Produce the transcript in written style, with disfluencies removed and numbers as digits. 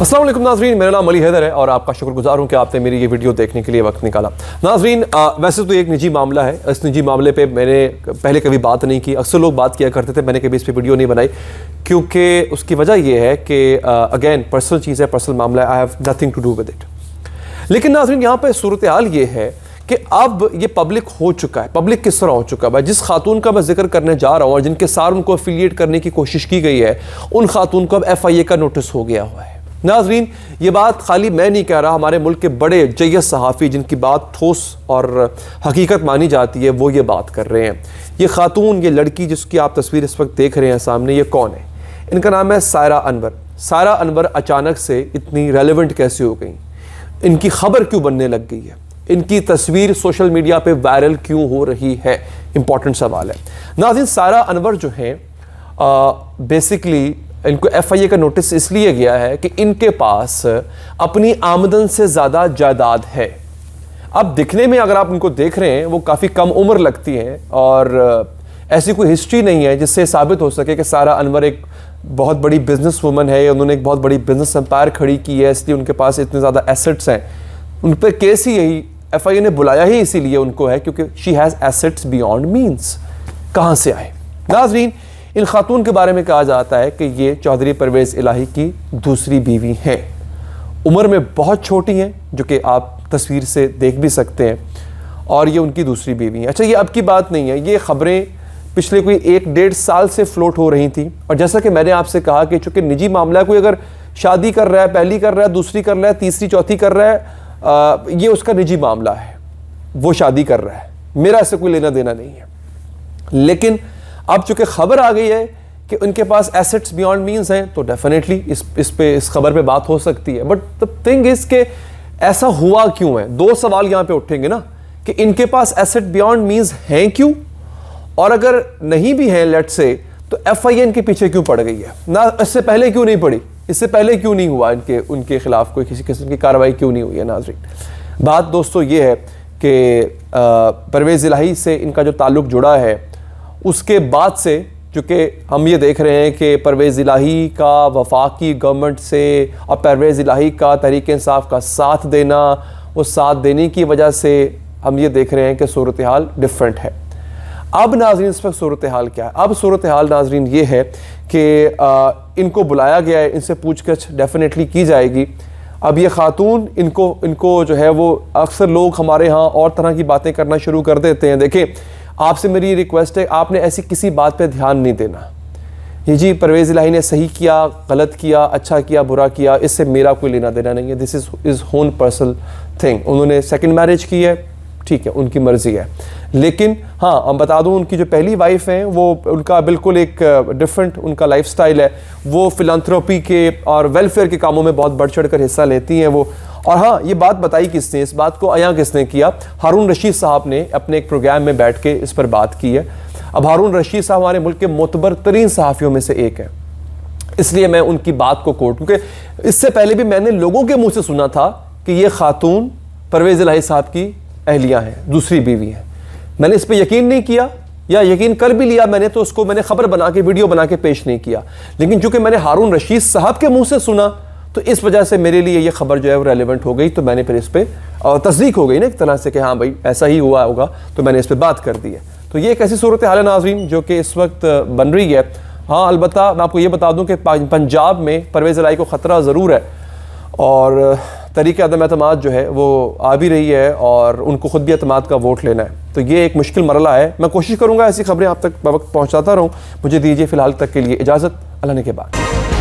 अस्सलाम वालेकुम नाज़रीन, मेरा नाम अली हैदर है और आपका शुक्रगुजार हूँ कि आपने मेरी ये वीडियो देखने के लिए वक्त निकाला। नाज़रीन, वैसे तो एक निजी मामला है, इस निजी मामले पे मैंने पहले कभी बात नहीं की। अक्सर लोग बात किया करते थे, मैंने कभी इस पर वीडियो नहीं बनाई क्योंकि उसकी वजह ये है कि अगेन पर्सनल चीज़ है, पर्सनल मामला है, I have nothing to do with it. लेकिन नाज़रीन, यहाँ पर सूरत हाल ये है कि अब ये पब्लिक हो चुका है। पब्लिक किस तरह हो चुका है? जिस खातून का मैं जिक्र करने जा रहा हूँ और जिनके साथ उनको एफिलिएट करने की कोशिश की गई है, उन खातून को अब FIA का नोटिस हो गया हुआ है। नाज़रीन, ये बात खाली मैं नहीं कह रहा, हमारे मुल्क के बड़े जय्यस सहाफ़ी जिनकी बात ठोस और हकीकत मानी जाती है, वो ये बात कर रहे हैं। ये खातून, ये लड़की जिसकी आप तस्वीर इस वक्त देख रहे हैं सामने, ये कौन है? इनका नाम है सायरा अनवर। सायरा अनवर अचानक से इतनी रेलेवेंट कैसे हो गई? इनकी खबर क्यों बनने लग गई है? इनकी तस्वीर सोशल मीडिया पे वायरल क्यों हो रही है? इंपॉर्टेंट सवाल है। नाज़रीन, सायरा अनवर जो हैं बेसिकली इनको FIA का नोटिस इसलिए गया है कि इनके पास अपनी आमदन से ज़्यादा जायदाद है। अब दिखने में अगर आप उनको देख रहे हैं, वो काफ़ी कम उम्र लगती हैं और ऐसी कोई हिस्ट्री नहीं है जिससे साबित हो सके कि सायरा अनवर एक बहुत बड़ी बिजनेस वूमन है या उन्होंने एक बहुत बड़ी बिजनेस एम्पायर खड़ी की है, इसलिए उनके पास इतने ज़्यादा एसेट्स हैं। उन पर केस ही यही, FIA ने बुलाया ही इसीलिए उनको है क्योंकि she has assets beyond means. कहाँ से आए? नाज़रीन, इन खातून के बारे में कहा जाता है कि ये चौधरी परवेज़ इलाही की दूसरी बीवी हैं। उम्र में बहुत छोटी हैं, जो कि आप तस्वीर से देख भी सकते हैं, और ये उनकी दूसरी बीवी हैं। अच्छा, ये अब की बात नहीं है, ये खबरें पिछले कोई 1-1.5 साल से फ्लोट हो रही थी। और जैसा कि मैंने आपसे कहा कि चूँकि निजी मामला है, कोई अगर शादी कर रहा है, पहली कर रहा है, दूसरी कर रहा है, तीसरी चौथी कर रहा है, ये उसका निजी मामला है, वो शादी कर रहा है, मेरा इससे कोई लेना देना नहीं है। लेकिन अब चूंकि खबर आ गई है कि उनके पास एसेट्स बियॉन्ड मीन्स हैं, तो डेफिनेटली इस खबर पे बात हो सकती है। बट द थिंग इज कि ऐसा हुआ क्यों है? दो सवाल यहाँ पे उठेंगे ना कि इनके पास एसेट बियॉन्ड मीन्स हैं क्यों, और अगर नहीं भी हैं लेट्स से, तो FIA इनके पीछे क्यों पड़ गई है ना? इससे पहले क्यों नहीं पड़ी? इससे पहले क्यों नहीं हुआ उनके खिलाफ कोई किसी किस्म की कार्रवाई क्यों नहीं हुई है? नाज़रीन, बात दोस्तों ये है कि परवेज़ इलाही से इनका जो ताल्लुक़ जुड़ा है, उसके बाद से चूँकि हम ये देख रहे हैं कि परवेज़ इलाही का वफाकी गवर्नमेंट से और परवेज़ इलाही का तहरीक इंसाफ का साथ देना, वो साथ देने की वजह से हम ये देख रहे हैं कि सूरत हाल डिफरेंट है। अब नाज़रीन, इस वक्त सूरत हाल क्या है? अब सूरत हाल नाज़रीन ये है कि इनको बुलाया गया है, इनसे पूछताछ डेफिनेटली की जाएगी। अब ये खातून इनको जो है, वो अक्सर लोग हमारे यहाँ और तरह की बातें करना शुरू कर देते हैं। देखें, आपसे मेरी रिक्वेस्ट है, आपने ऐसी किसी बात पे ध्यान नहीं देना। ये जी परवेज़ इलाही ने सही किया, गलत किया, अच्छा किया, बुरा किया, इससे मेरा कोई लेना देना नहीं है। This is own personal thing. उन्होंने सेकंड मैरिज की है, ठीक है, उनकी मर्ज़ी है। लेकिन हाँ, हम बता दूं, उनकी जो पहली वाइफ हैं, वो उनका बिल्कुल एक डिफरेंट उनका लाइफस्टाइल है। वो फिलैंथ्रोपी के और वेलफेयर के कामों में बहुत बढ़ चढ़ कर हिस्सा लेती हैं वो। और हाँ, ये बात बताई किसने, इस बात को अयां किसने किया? हारून रशीद साहब ने अपने एक प्रोग्राम में बैठ के इस पर बात की है। अब हारून रशीद साहब हमारे मुल्क के मोतबर तरीन सहाफ़ियों में से एक है, इसलिए मैं उनकी बात को कोट, क्योंकि इससे पहले भी मैंने लोगों के मुँह से सुना था कि ये खातून परवेज़ इलाही साहब की अहलिया हैं, दूसरी बीवी हैं। मैंने इस पर यकीन नहीं किया, या यकीन कर भी लिया मैंने, तो उसको मैंने खबर बना के, वीडियो बना के पेश नहीं किया। लेकिन चूंकि मैंने हारून रशीद साहब के मुंह से सुना, तो इस वजह से मेरे लिए ये खबर जो है वो रेलेवेंट हो गई। तो मैंने फिर इस पर तस्दीक हो गई ना एक तरह से कि हाँ भाई ऐसा ही हुआ होगा, तो मैंने इस पर बात कर दी है। तो ये एक ऐसी सूरत हाल है नाज़रीन जो कि इस वक्त बन रही है। हाँ, अलबत्ता मैं आपको ये बता दूँ कि पंजाब में परवेज़ इलाही को ख़तरा ज़रूर है और तरीक़े अदम एतमाद जो है वो आ भी रही है और उनको ख़ुद भी एतमाद का वोट लेना है। तो ये एक मुश्किल मरला है। मैं कोशिश करूँगा ऐसी खबरें आप तक बवक्त पहुँचाता रहूँ। मुझे दीजिए फ़िलहाल तक के लिए इजाज़त। अल्लाह ने के बाद।